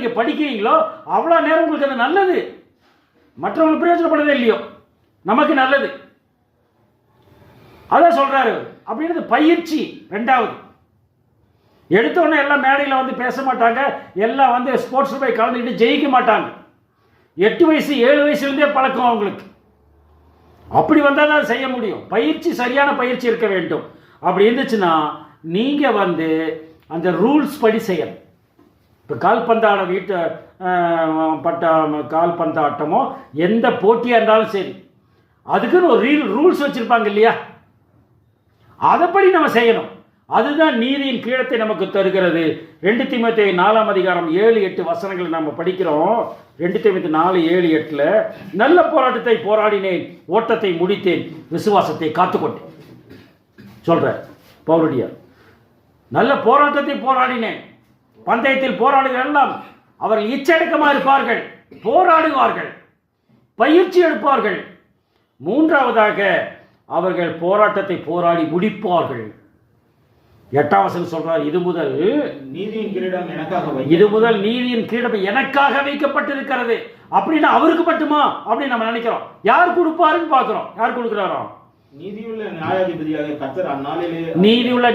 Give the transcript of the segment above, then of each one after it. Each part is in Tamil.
நீங்கள் படிக்கிறீங்களோ அவ்வளோ நேரம் உங்களுக்கு அது நல்லது. மற்றவங்களுக்கு பிரயோஜனப்படுறதே இல்லையோ நமக்கு நல்லது. அதான் சொல்கிறாரு. அப்படின்றது பயிற்சி. ரெண்டாவது, எடுத்தோடனே எல்லாம் மேடையில் வந்து பேச மாட்டாங்க, எல்லாம் வந்து ஸ்போர்ட்ஸில் போய் கலந்துக்கிட்டு ஜெயிக்க மாட்டாங்க. 8 வயசு 7 வயசுலேருந்தே பழக்கம் அவங்களுக்கு. அப்படி வந்தால் தான் செய்ய முடியும். பயிற்சி, சரியான பயிற்சி இருக்க வேண்டும். அப்படி இருந்துச்சுன்னா நீங்கள் வந்து அந்த ரூல்ஸ் படி செய்யணும். இப்போ கால்பந்தாட்டமோ எந்த போட்டியாக இருந்தாலும் சரி, அதுக்குன்னு ஒரு ரூல்ஸ் வச்சுருப்பாங்க இல்லையா, அதைப்படி நம்ம செய்யணும். அதுதான் நீதியின் கீழத்தை நமக்கு தருகிறது. 2 தீமோத்தேயு 4ஆம் அதிகாரம் 7-8 வசனங்கள் நம்ம படிக்கிறோம். 2 தீமோத்தேயு 4:7-8 நல்ல போராட்டத்தை போராடினேன், ஓட்டத்தை முடித்தேன், விசுவாசத்தை காத்துக்கொண்டேன் சொல்ற பவுலடியார். நல்ல போராட்டத்தை போராடினேன். பந்தயத்தில் போராடுகிற எல்லாம் அவர்கள் இச்சடக்கமாக இருப்பார்கள், போராடுவார்கள், பயிற்சி எடுப்பார்கள். 3ஆவதாக அவர்கள் போராட்டத்தை போராடி முடிப்பார்கள். 8ஆம் வசனம் சொல்றார், இது முதல் நீதியின் கிரீடம் எனக்காக வைக்கப்பட்டிருக்கிறது. அப்படின்னா அவருக்கு மட்டுமா அப்படின்னு நம்ம நினைக்கிறோம். யார் கொடுப்பாருன்னு பார்க்கிறோம். யார் கொடுக்கிறாரோ? நீதியுள்ள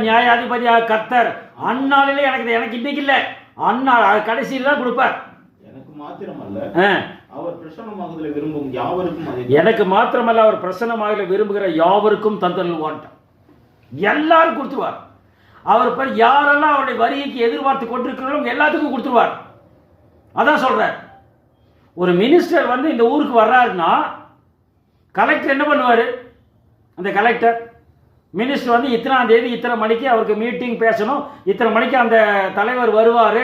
நியாயாதிபதியாக கர்த்தர் அந்நாளிலே எனக்கு இன்னைக்கு இல்லை, கடைசியில் தான் கொடுப்பார். எனக்கு மாத்திரமல்ல அவர் பிரசன்னமாக விரும்புகிற யாவருக்கும் தந்தருள்வார். எல்லாரும் கொடுத்துருவார். அவர் பேர் யாரெல்லாம் அவருடைய வருகைக்கு எதிர்பார்த்து கொண்டிருக்கிறோம் எல்லாத்துக்கும் கொடுத்துருவார். அதான் சொல்றார். ஒரு மினிஸ்டர் வந்து இந்த ஊருக்கு வர்றாருன்னா கலெக்டர் என்ன பண்ணுவார்? அந்த கலெக்டர் மினிஸ்டர் வந்து இத்தனாம் தேதி இத்தனை மணிக்கு அவருக்கு மீட்டிங் பேசணும், இத்தனை மணிக்கு அந்த தலைவர் வருவார்,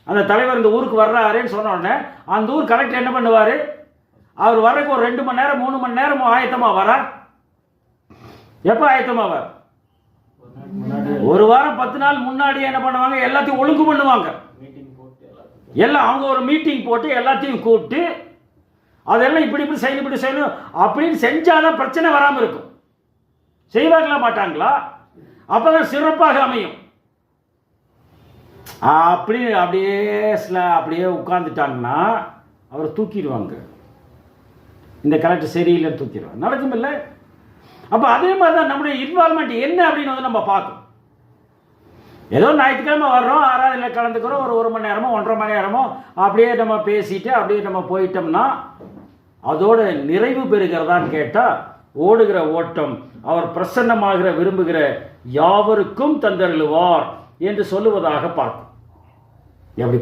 அந்த தலைவர் இந்த ஊருக்கு வர்றாருன்னு சொன்ன உடனே அந்த ஊர் கலெக்டர் என்ன பண்ணுவார்? அவர் வர்றதுக்கு ஒரு 2 மணி நேரம் 3 மணி நேரம் ஆயத்தமாக வர. எப்போ ஆயத்தமாக வர? ஒரு வாரம் 10 நாள் முன்னாடியே என்ன பண்ணுவாங்க? எல்லாத்தையும் ஒழுங்கு பண்ணுவாங்க. எல்லாம் அவங்க ஒரு மீட்டிங் போட்டு எல்லாத்தையும் கூப்பிட்டு அதெல்லாம் இப்படி செய்யணும் அப்படின்னு செஞ்சாதான் பிரச்சனை வராமல் இருக்கும். செய்வாங்களா மாட்டாங்களா? அப்பதான் சிறப்பாக அமையும். அப்படியே உட்கார்ந்துட்டாங்கன்னா அவரை தூக்கிடுவாங்க. இந்த கலெக்டர் சரியில்லைன்னு தூக்கிடுவாங்க. நடக்கும் இல்லை? அப்போ அதே மாதிரி தான் நம்முடைய இன்வால்மெண்ட் என்ன அப்படின்னு வந்து நம்ம பார்க்கணும். ஏதோ ஞாயிற்றுக்கிழமை வர்றோம், ஆராதனையில் கலந்துக்கிறோம், ஒரு மணி நேரமோ 1.5 மணி நேரமோ அப்படியே நம்ம பேசிட்டு அப்படியே நம்ம போயிட்டோம்னா அதோட நிறைவு பெறுகிறதான்னு கேட்டால், ஓடுகிற ஓட்டம் அவர் பிரசன்னமாகிற விரும்புகிற யாவருக்கும் தந்தருளுவார் என்று சொல்லுவதாக பார்க்கும். எப்படி